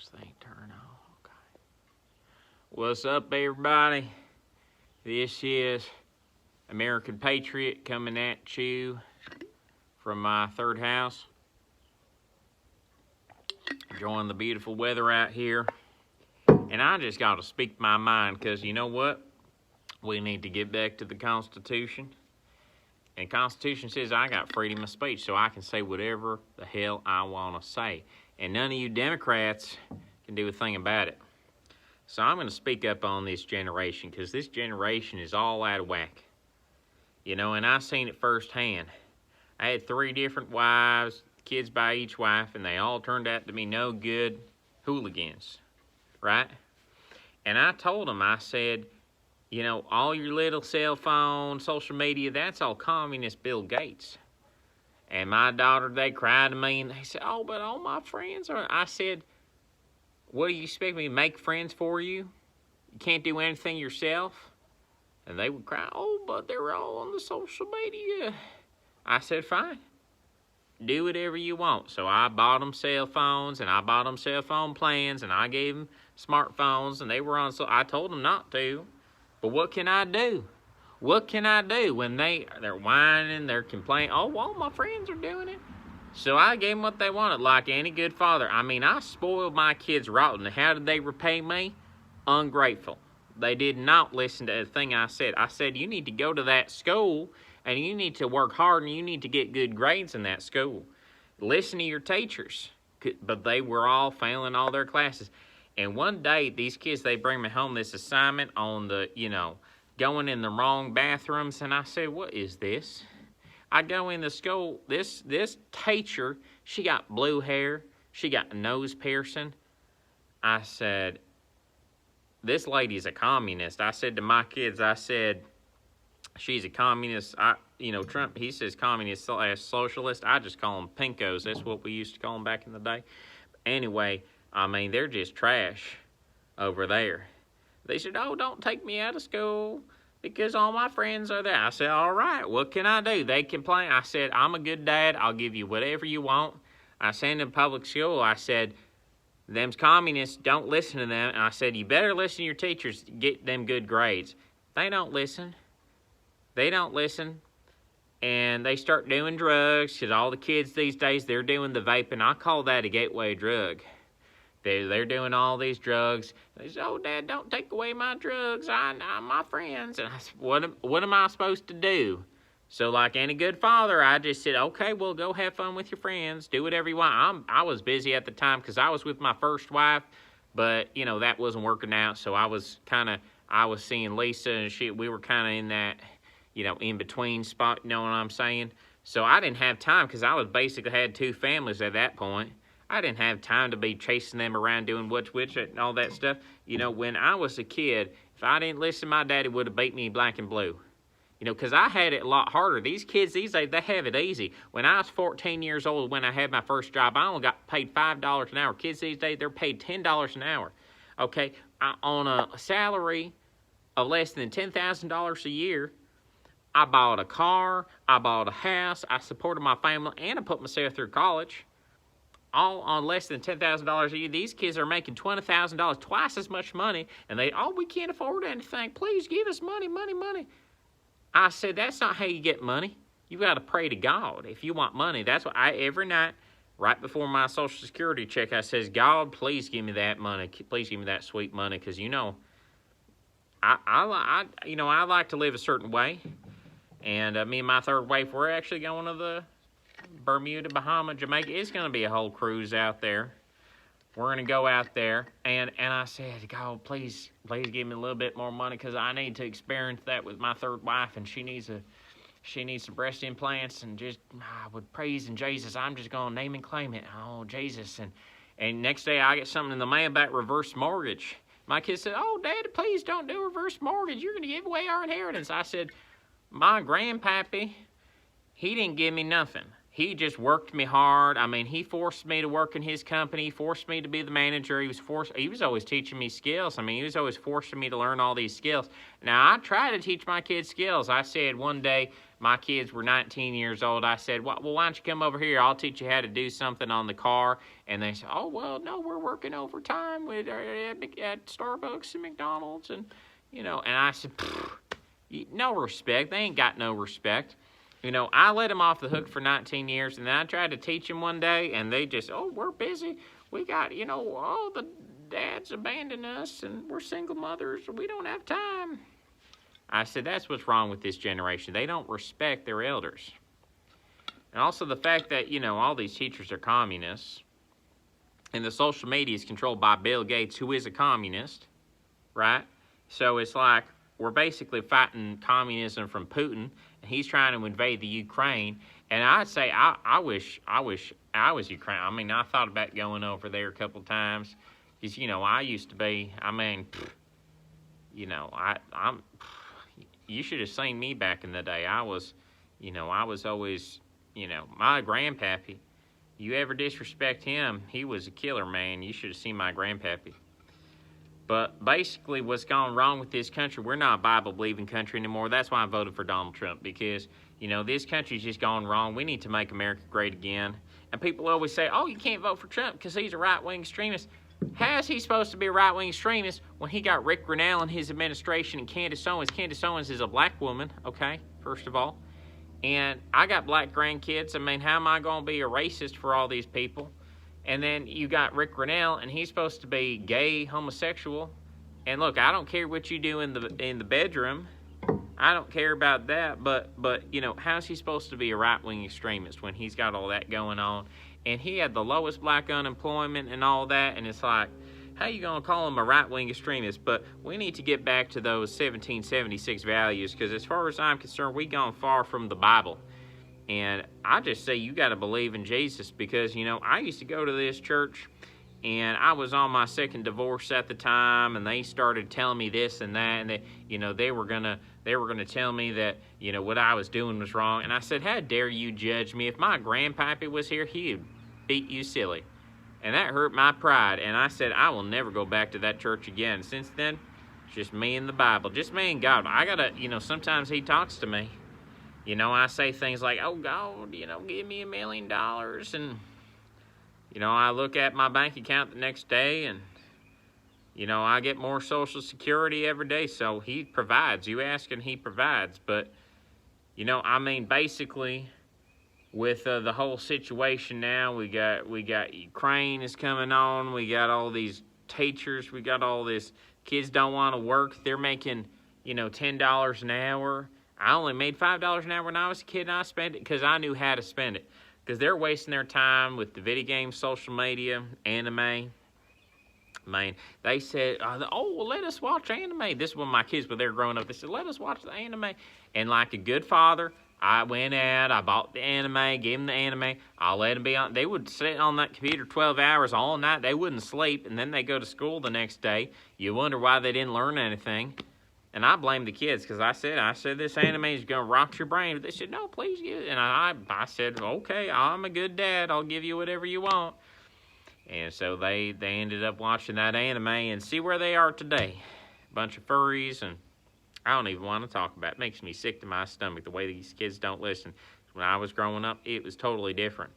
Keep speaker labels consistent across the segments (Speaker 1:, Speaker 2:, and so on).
Speaker 1: this thing turn on. Okay. What's up, everybody? This is American Patriot coming at you from my third house. Enjoying the beautiful weather out here. And I just got to speak my mind because you know what? We need to get back to the Constitution. And the Constitution says I got freedom of speech, so I can say whatever the hell I want to say. And none of you Democrats can do a thing about it. So I'm going to speak up on this generation because this generation is all out of whack. You know, and I've seen it firsthand. I had 3 different wives, kids by each wife, and they all turned out to be no good hooligans, right? And I told them, I said, you know, all your little cell phone, social media, that's all communist Bill Gates. And my daughter, they cried to me, and they said, oh, but all my friends are... I said, what do you expect me to make friends for you? You can't do anything yourself? And they would cry, oh, but they're all on the social media. I said, fine. Do whatever you want. So I bought them cell phones, and I bought them cell phone plans, and I gave them smartphones, and they were on... So I told them not to. But what can I do? What can I do when they're whining, they're complaining? Oh, all my friends are doing it. So I gave them what they wanted, like any good father. I mean, I spoiled my kids rotten. How did they repay me? Ungrateful. They did not listen to the thing I said. I said, you need to go to that school, and you need to work hard, and you need to get good grades in that school. Listen to your teachers. But they were all failing all their classes. And one day, these kids, they bring me home this assignment on the, you know, going in the wrong bathrooms. And I said, what is this? I go in the school, this teacher, she got blue hair. She got a nose piercing. I said, this lady's a communist. I said to my kids, I said, she's a communist. Trump, he says communist socialist. I just call them pinkos. That's what we used to call them back in the day. Anyway, I mean, they're just trash over there. They said, oh, don't take me out of school because all my friends are there. I said, all right, what can I do? They complain. I said, I'm a good dad. I'll give you whatever you want. I sent them to public school. I said, them's communists, don't listen to them. And I said, you better listen to your teachers, get them good grades. They don't listen. They don't listen. And they start doing drugs because all the kids these days, they're doing the vaping. I call that a gateway drug. They're doing all these drugs. They say, oh, Dad, don't take away my drugs. I'm my friends. And I said, what am I supposed to do? So like any good father, I just said, okay, well, go have fun with your friends. Do whatever you want. I was busy at the time because I was with my first wife. But, you know, that wasn't working out. So I was seeing Lisa, and we were kind of in that, you know, in-between spot, you know what I'm saying? So I didn't have time because I was basically had 2 families at that point. I didn't have time to be chasing them around doing what's which and all that stuff. You know, when I was a kid, if I didn't listen, my daddy would have beat me black and blue. You know, because I had it a lot harder. These kids these days, they have it easy. When I was 14 years old, when I had my first job, I only got paid $5 an hour. Kids these days, they're paid $10 an hour. Okay, on a salary of less than $10,000 a year, I bought a car, I bought a house, I supported my family, and I put myself through college. All on less than $10,000 a year. These kids are making $20,000, twice as much money, and we can't afford anything. Please give us money, money, money. I said, that's not how you get money. You got to pray to God if you want money. That's what every night, right before my Social Security check, I says, God, please give me that money. Please give me that sweet money, because, you know, I like to live a certain way. And me and my third wife, we're actually going to the Bermuda, Bahama, Jamaica. It's going to be a whole cruise out there. We're going to go out there. And I said, God, please give me a little bit more money because I need to experience that with my third wife. And she needs some breast implants. And just, with praise in Jesus, I'm just going to name and claim it. Oh, Jesus. And next day I get something in the mail about reverse mortgage. My kid said, oh, Daddy, please don't do reverse mortgage. You're going to give away our inheritance. I said, my grandpappy, he didn't give me nothing. He just worked me hard. I mean, he forced me to work in his company. He forced me to be the manager. He was always teaching me skills. I mean, he was always forcing me to learn all these skills. Now, I try to teach my kids skills. I said one day, my kids were 19 years old, I said, well, why don't you come over here? I'll teach you how to do something on the car. And they said, oh, well, no, we're working overtime at Starbucks and McDonald's. And, and I said, no respect. They ain't got no respect. I let them off the hook for 19 years, and then I tried to teach them one day, and they just, oh, we're busy. We got, the dads abandoned us, and we're single mothers, so we don't have time. I said, that's what's wrong with this generation. They don't respect their elders. And also the fact that, all these teachers are communists, and the social media is controlled by Bill Gates, who is a communist, right? So it's like we're basically fighting communism from Putin, and he's trying to invade the Ukraine. And I'd say I wish I was Ukraine. I mean, I thought about going over there a couple times because, I used to be, you should have seen me back in the day. I was always, my grandpappy. You ever disrespect him, he was a killer, man. You should have seen my grandpappy. But basically what's gone wrong with this country, we're not a Bible-believing country anymore. That's why I voted for Donald Trump, because, this country's just gone wrong. We need to make America great again. And people always say, oh, you can't vote for Trump because he's a right-wing extremist. How is he supposed to be a right-wing extremist when he got Rick Grinnell in his administration and Candace Owens? Candace Owens is a black woman, okay, first of all. And I got black grandkids. I mean, how am I going to be a racist for all these people? And then you got Rick Grinnell, and he's supposed to be gay, homosexual. And look, I don't care what you do in the bedroom. I don't care about that. But how's he supposed to be a right-wing extremist when he's got all that going on? And he had the lowest black unemployment and all that. And it's like, how you going to call him a right-wing extremist? But we need to get back to those 1776 values, because as far as I'm concerned, we've gone far from the Bible. And I just say you got to believe in Jesus, because, I used to go to this church, and I was on my second divorce at the time, and they started telling me this and that, and they were gonna tell me that, what I was doing was wrong. And I said, how dare you judge me? If my grandpappy was here, he'd beat you silly. And that hurt my pride. And I said, I will never go back to that church again. Since then, it's just me and the Bible, just me and God. I gotta, sometimes he talks to me. I say things like, oh, God, give me $1 million. And, I look at my bank account the next day, and, I get more Social Security every day. So he provides. You ask and he provides. But, basically, with the whole situation now, we got Ukraine is coming on. We got all these teachers. We got all this. Kids don't want to work. They're making, $10 an hour. I only made $5 an hour when I was a kid, and I spent it because I knew how to spend it. Because they're wasting their time with the video games, social media, anime. Man, they said, oh, well, let us watch anime. This is when my kids were there growing up. They said, let us watch the anime. And like a good father, I went out, I bought the anime, gave them the anime. I let them be on. They would sit on that computer 12 hours all night. They wouldn't sleep, and then they go to school the next day. You wonder why they didn't learn anything. And I blame the kids, because I said this anime is going to rock your brain. But they said, no, please give it. And I said, okay, I'm a good dad. I'll give you whatever you want. And so they ended up watching that anime, and see where they are today. A bunch of furries, and I don't even want to talk about it. It makes me sick to my stomach, the way these kids don't listen. When I was growing up, it was totally different.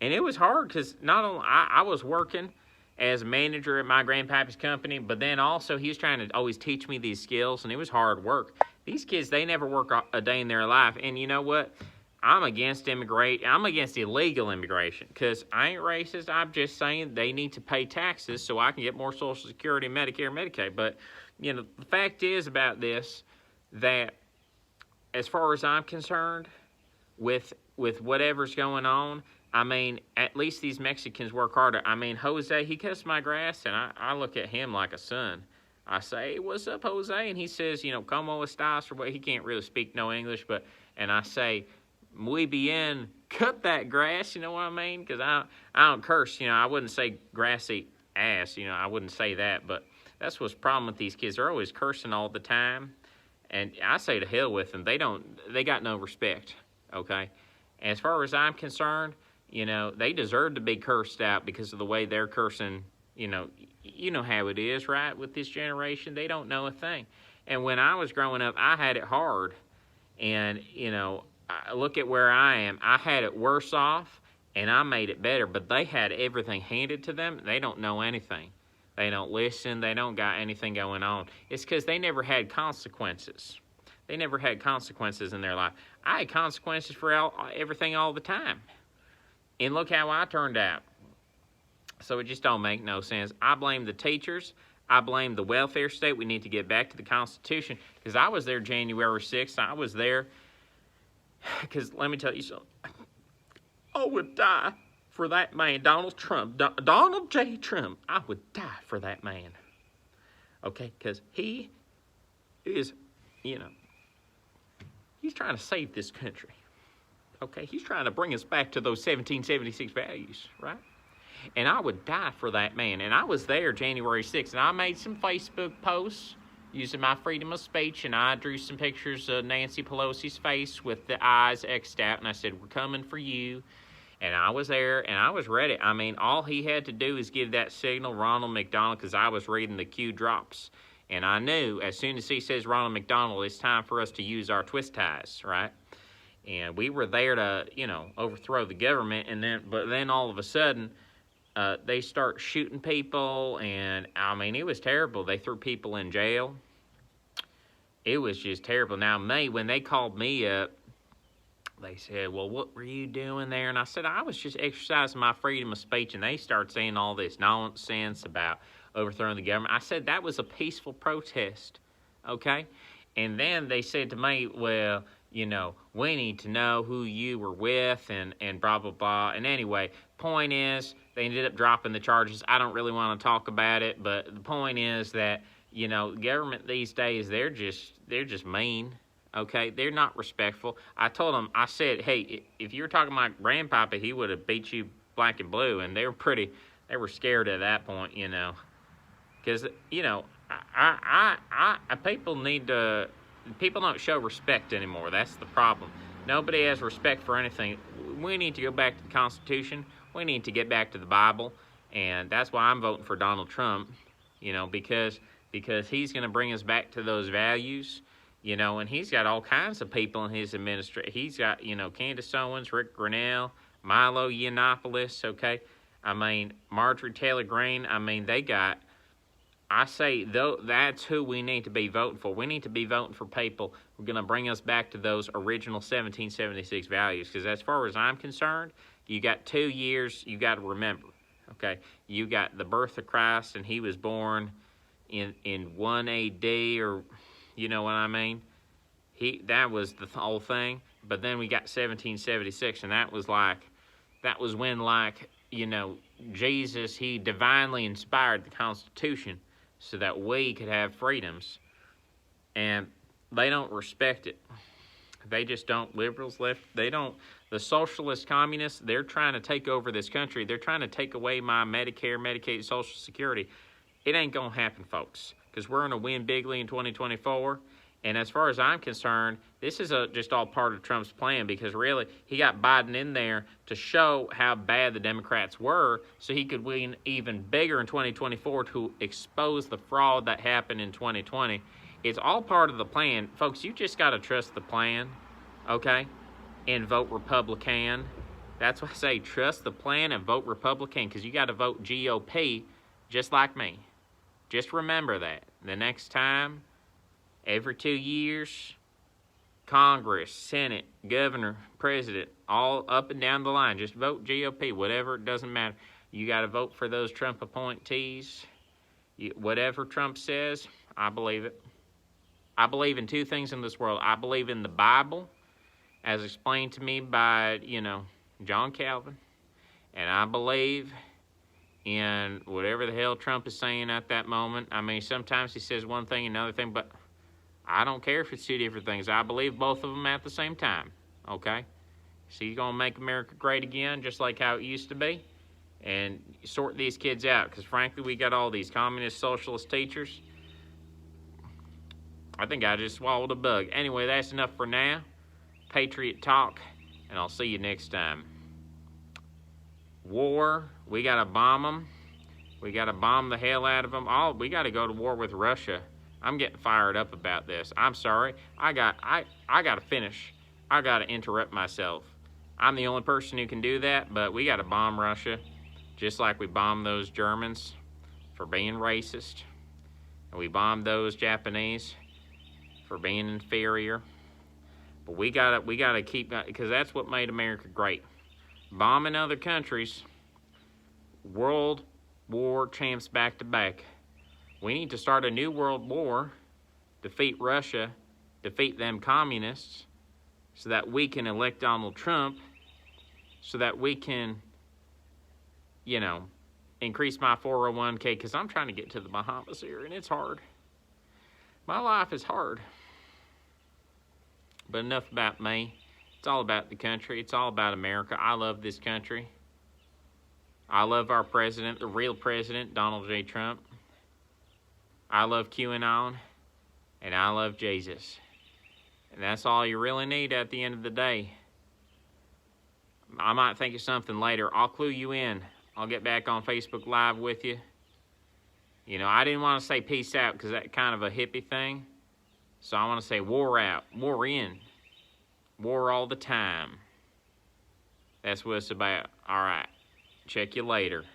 Speaker 1: And it was hard, because not only I was working as a manager at my grandpappy's company, but then also he was trying to always teach me these skills, and it was hard work. These kids, they never work a day in their life. And you know what? I'm against illegal immigration, because I ain't racist. I'm just saying they need to pay taxes so I can get more Social Security, Medicare, Medicaid. But, the fact is about this, that as far as I'm concerned, with whatever's going on, at least these Mexicans work harder. Jose, he cuts my grass, and I look at him like a son. I say, hey, what's up, Jose? And he says, como estás, or what? He can't really speak no English, and I say, muy bien, cut that grass, you know what I mean? Because I don't curse, I wouldn't say grassy ass, I wouldn't say that, but that's what's the problem with these kids. They're always cursing all the time, and I say to hell with them. They got no respect, okay? And as far as I'm concerned, they deserve to be cursed out because of the way they're cursing. You know how it is, right? With this generation, they don't know a thing. And when I was growing up, I had it hard. And, look at where I am. I had it worse off, and I made it better, but they had everything handed to them. They don't know anything. They don't listen. They don't got anything going on. It's because they never had consequences. They never had consequences in their life. I had consequences for everything all the time. And look how I turned out. So it just don't make no sense. I blame the teachers. I blame the welfare state. We need to get back to the Constitution. Because I was there January 6th. I was there because let me tell you something. I would die for that man, Donald Trump. Donald J. Trump. I would die for that man. Okay? Because he is, he's trying to save this country. Okay? He's trying to bring us back to those 1776 values, right? And I would die for that man. And I was there January 6th, and I made some Facebook posts using my freedom of speech, and I drew some pictures of Nancy Pelosi's face with the eyes X'd out, and I said, we're coming for you. And I was there, and I was ready. I mean, all he had to do is give that signal, Ronald McDonald, because I was reading the cue drops. And I knew as soon as he says Ronald McDonald, it's time for us to use our twist ties, right? And we were there to, overthrow the government, but then all of a sudden, they start shooting people, and I mean, it was terrible. They threw people in jail. It was just terrible. Now, when they called me up, they said, well, what were you doing there? And I said, I was just exercising my freedom of speech, and they started saying all this nonsense about overthrowing the government. I said, that was a peaceful protest, okay? And then they said to me, well, we need to know who you were with and blah, blah, blah. And anyway, point is, they ended up dropping the charges. I don't really want to talk about it, but the point is that, government these days, they're just mean, okay? They're not respectful. I told them, I said, hey, if you were talking to my grandpapa, he would have beat you black and blue. And they were scared at that point, Because, people don't show respect anymore. That's the problem. Nobody has respect for anything. We need to go back to the Constitution. We need to get back to the Bible. And that's why I'm voting for Donald Trump, because he's going to bring us back to those values, and he's got all kinds of people in his administration. He's got, Candace Owens, Rick Grinnell, Milo Yiannopoulos, okay? I mean, Marjorie Taylor Greene. I mean, that's who we need to be voting for. We need to be voting for people who are going to bring us back to those original 1776 values. Because as far as I'm concerned, you got 2 years you got to remember, okay? You got the birth of Christ, and he was born in 1 A.D., or you know what I mean? That was the whole thing. But then we got 1776, and that was when Jesus, he divinely inspired the Constitution so that we could have freedoms. And they don't respect it. They just don't. Liberals, left, they don't. The socialist communists, they're trying to take over this country. They're trying to take away my Medicare, Medicaid, Social Security. It ain't going to happen, folks, because we're going to win bigly in 2024. And as far as I'm concerned, this is just all part of Trump's plan, because really he got Biden in there to show how bad the Democrats were so he could win even bigger in 2024 to expose the fraud that happened in 2020. It's all part of the plan. Folks, you just got to trust the plan, okay, and vote Republican. That's why I say trust the plan and vote Republican, because you got to vote GOP just like me. Just remember that. The next time, every 2 years, Congress, Senate, governor, president, all up and down the line, just vote GOP, whatever, it doesn't matter. You got to vote for those Trump appointees. Whatever Trump says, I believe it. I believe in 2 things in this world. I believe in the Bible, as explained to me by, John Calvin. And I believe in whatever the hell Trump is saying at that moment. I mean, sometimes he says one thing, another thing, but I don't care if it's 2 different things. I believe both of them at the same time, okay? So he's going to make America great again, just like how it used to be, and sort these kids out, because frankly, we got all these communist, socialist teachers. I think I just swallowed a bug. Anyway, that's enough for now. Patriot talk, and I'll see you next time. War, we got to bomb them. We got to bomb the hell out of them. We got to go to war with Russia. I'm getting fired up about this. I'm sorry. I got to finish I got to interrupt myself. I'm the only person who can do that, but we got to bomb Russia just like we bombed those Germans for being racist. And we bombed those Japanese for being inferior. But we gotta keep, because that's what made America great. Bombing other countries, world war champs back to back. We need to start a new world war, defeat Russia, defeat them communists, so that we can elect Donald Trump, so that we can, you know, increase my 401k, because I'm trying to get to the Bahamas here, and it's hard. My life is hard. But enough about me. It's all about the country. It's all about America. I love this country. I love our president, the real president, Donald J. Trump. I love QAnon, and I love Jesus. And that's all you really need at the end of the day. I might think of something later. I'll clue you in. I'll get back on Facebook Live with you. You know, I didn't want to say peace out because that's kind of a hippie thing. So I want to say war out, war in, war all the time. That's what it's about. All right. Check you later.